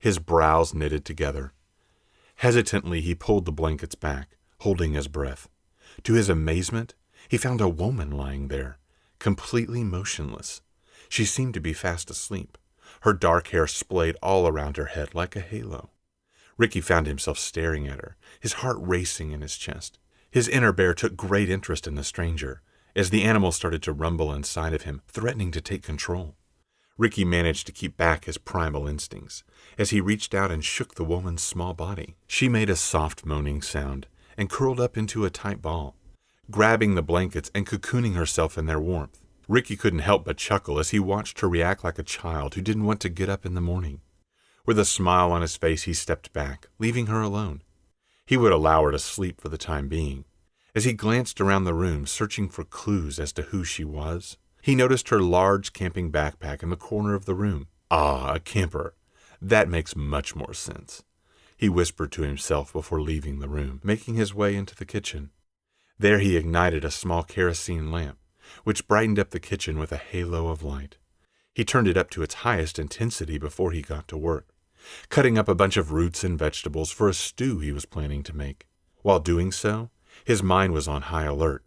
His brows knitted together. Hesitantly, he pulled the blankets back, holding his breath. To his amazement, he found a woman lying there, completely motionless. She seemed to be fast asleep. Her dark hair splayed all around her head like a halo. Ricky found himself staring at her, his heart racing in his chest. His inner bear took great interest in the stranger, as the animal started to rumble inside of him, threatening to take control. Ricky managed to keep back his primal instincts as he reached out and shook the woman's small body. She made a soft moaning sound and curled up into a tight ball, grabbing the blankets and cocooning herself in their warmth. Ricky couldn't help but chuckle as he watched her react like a child who didn't want to get up in the morning. With a smile on his face, he stepped back, leaving her alone. He would allow her to sleep for the time being. As he glanced around the room, searching for clues as to who she was, he noticed her large camping backpack in the corner of the room. Ah, a camper. That makes much more sense. He whispered to himself before leaving the room, making his way into the kitchen. There he ignited a small kerosene lamp, which brightened up the kitchen with a halo of light. He turned it up to its highest intensity before he got to work, cutting up a bunch of roots and vegetables for a stew he was planning to make. While doing so, his mind was on high alert.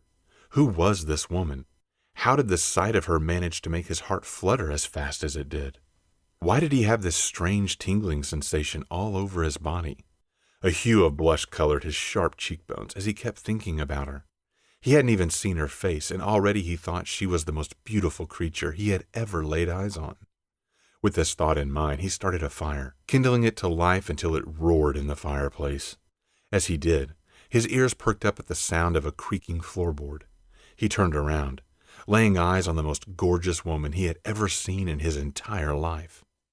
Who was this woman? How did the sight of her manage to make his heart flutter as fast as it did? Why did he have this strange tingling sensation all over his body? A hue of blush colored his sharp cheekbones as he kept thinking about her. He hadn't even seen her face, and already he thought she was the most beautiful creature he had ever laid eyes on. With this thought in mind, he started a fire, kindling it to life until it roared in the fireplace. As he did, his ears perked up at the sound of a creaking floorboard. He turned around, laying eyes on the most gorgeous woman he had ever seen in his entire life.